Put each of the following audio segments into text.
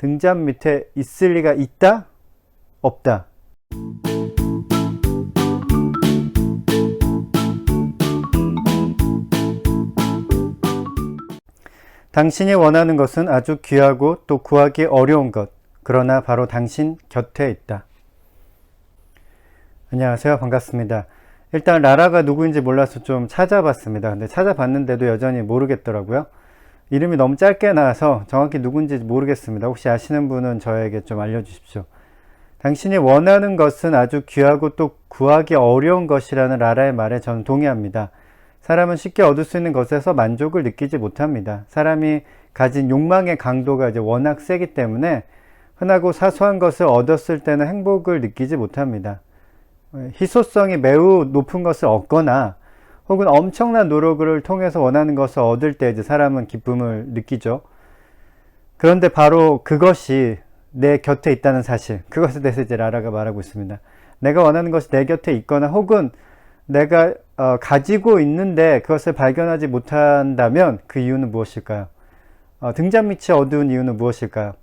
등잔 밑에 있을 리가 있다? 없다. 당신이 원하는 것은 아주 귀하고 또 구하기 어려운 것. 그러나 바로 당신 곁에 있다. 안녕하세요. 반갑습니다. 일단 라라가 누구인지 몰라서 좀 찾아봤습니다. 근데 찾아봤는데도 여전히 모르겠더라고요. 이름이 너무 짧게 나와서 정확히 누군지 모르겠습니다. 혹시 아시는 분은 저에게 좀 알려주십시오. 당신이 원하는 것은 아주 귀하고 또 구하기 어려운 것이라는 라라의 말에 저는 동의합니다. 사람은 쉽게 얻을 수 있는 것에서 만족을 느끼지 못합니다. 사람이 가진 욕망의 강도가 이제 워낙 세기 때문에 흔하고 사소한 것을 얻었을 때는 행복을 느끼지 못합니다. 희소성이 매우 높은 것을 얻거나 혹은 엄청난 노력을 통해서 원하는 것을 얻을 때 이제 사람은 기쁨을 느끼죠. 그런데 바로 그것이 내 곁에 있다는 사실, 그것에 대해서 이제 라라가 말하고 있습니다. 내가 원하는 것이 내 곁에 있거나 혹은 내가 가지고 있는데 그것을 발견하지 못한다면 그 이유는 무엇일까요? 등잔 밑이 어두운 이유는 무엇일까요?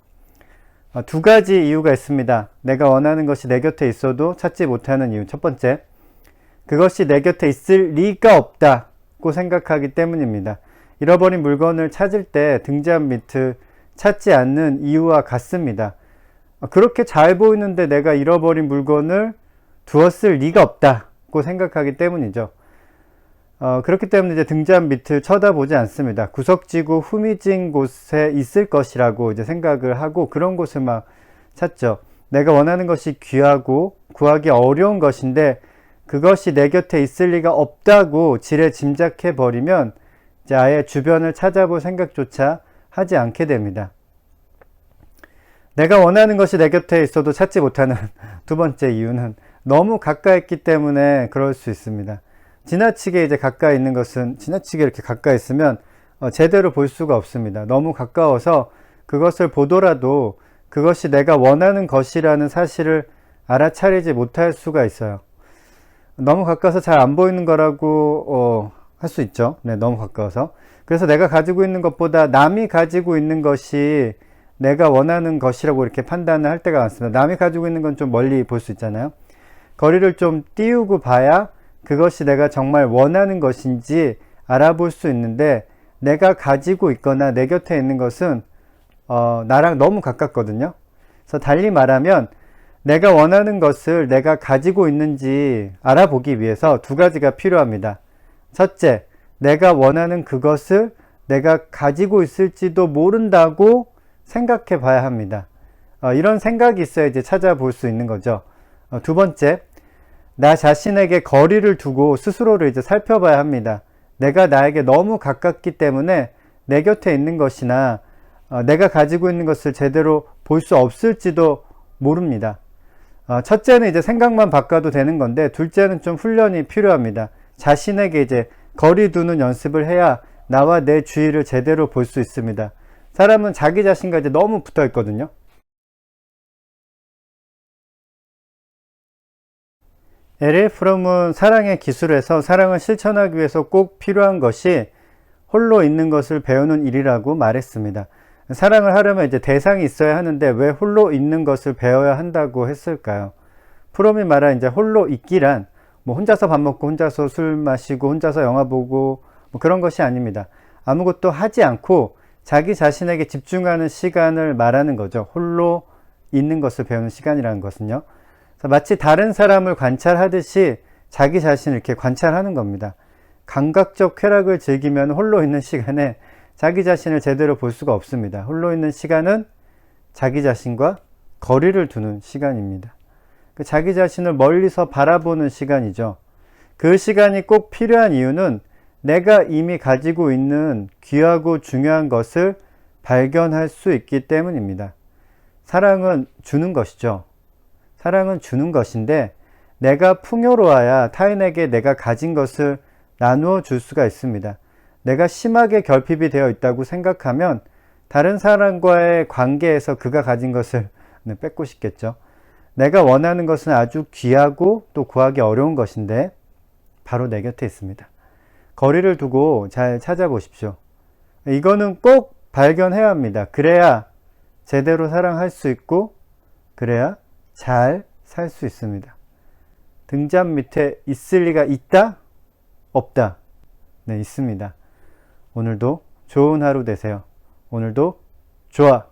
두 가지 이유가 있습니다. 내가 원하는 것이 내 곁에 있어도 찾지 못하는 이유. 첫 번째, 그것이 내 곁에 있을 리가 없다고 생각하기 때문입니다. 잃어버린 물건을 찾을 때 등잔 밑을 찾지 않는 이유와 같습니다. 그렇게 잘 보이는데 내가 잃어버린 물건을 두었을 리가 없다고 생각하기 때문이죠. 그렇기 때문에 이제 등잔 밑을 쳐다보지 않습니다. 구석지고 후미진 곳에 있을 것이라고 이제 생각을 하고 그런 곳을 막 찾죠. 내가 원하는 것이 귀하고 구하기 어려운 것인데 그것이 내 곁에 있을 리가 없다고 지레 짐작해 버리면 이제 아예 주변을 찾아볼 생각조차 하지 않게 됩니다. 내가 원하는 것이 내 곁에 있어도 찾지 못하는 두 번째 이유는 너무 가까이 있기 때문에 그럴 수 있습니다. 지나치게 이제 가까이 있는 것은 지나치게 이렇게 가까이 있으면 제대로 볼 수가 없습니다. 너무 가까워서 그것을 보더라도 그것이 내가 원하는 것이라는 사실을 알아차리지 못할 수가 있어요. 너무 가까워서 잘 안 보이는 거라고 할 수 있죠. 네, 너무 가까워서. 그래서 내가 가지고 있는 것보다 남이 가지고 있는 것이 내가 원하는 것이라고 이렇게 판단을 할 때가 많습니다. 남이 가지고 있는 건 좀 멀리 볼 수 있잖아요. 거리를 좀 띄우고 봐야 그것이 내가 정말 원하는 것인지 알아볼 수 있는데 내가 가지고 있거나 내 곁에 있는 것은 나랑 너무 가깝거든요. 그래서 달리 말하면 내가 원하는 것을 내가 가지고 있는지 알아보기 위해서 두 가지가 필요합니다. 첫째, 내가 원하는 그것을 내가 가지고 있을지도 모른다고 생각해 봐야 합니다. 이런 생각이 있어야 이제 찾아볼 수 있는 거죠. 두 번째, 나 자신에게 거리를 두고 스스로를 이제 살펴봐야 합니다. 내가 나에게 너무 가깝기 때문에 내 곁에 있는 것이나 내가 가지고 있는 것을 제대로 볼 수 없을지도 모릅니다. 첫째는 이제 생각만 바꿔도 되는 건데 둘째는 좀 훈련이 필요합니다. 자신에게 이제 거리 두는 연습을 해야 나와 내 주위를 제대로 볼 수 있습니다. 사람은 자기 자신과 이제 너무 붙어 있거든요. L.A. 프롬은 사랑의 기술에서 사랑을 실천하기 위해서 꼭 필요한 것이 홀로 있는 것을 배우는 일이라고 말했습니다. 사랑을 하려면 이제 대상이 있어야 하는데 왜 홀로 있는 것을 배워야 한다고 했을까요? 프롬이 말한 이제 홀로 있기란 뭐 혼자서 밥 먹고 혼자서 술 마시고 혼자서 영화 보고 뭐 그런 것이 아닙니다. 아무것도 하지 않고 자기 자신에게 집중하는 시간을 말하는 거죠. 홀로 있는 것을 배우는 시간이라는 것은요. 마치 다른 사람을 관찰하듯이 자기 자신을 이렇게 관찰하는 겁니다. 감각적 쾌락을 즐기면 홀로 있는 시간에 자기 자신을 제대로 볼 수가 없습니다. 홀로 있는 시간은 자기 자신과 거리를 두는 시간입니다. 자기 자신을 멀리서 바라보는 시간이죠. 그 시간이 꼭 필요한 이유는 내가 이미 가지고 있는 귀하고 중요한 것을 발견할 수 있기 때문입니다. 사랑은 주는 것이죠. 사랑은 주는 것인데 내가 풍요로워야 타인에게 내가 가진 것을 나누어 줄 수가 있습니다. 내가 심하게 결핍이 되어 있다고 생각하면 다른 사람과의 관계에서 그가 가진 것을 뺏고 싶겠죠. 내가 원하는 것은 아주 귀하고 또 구하기 어려운 것인데 바로 내 곁에 있습니다. 거리를 두고 잘 찾아보십시오. 이거는 꼭 발견해야 합니다. 그래야 제대로 사랑할 수 있고 그래야 잘 살 수 있습니다. 등잔 밑에 있을 리가 있다? 없다. 네, 있습니다. 오늘도 좋은 하루 되세요. 오늘도 좋아.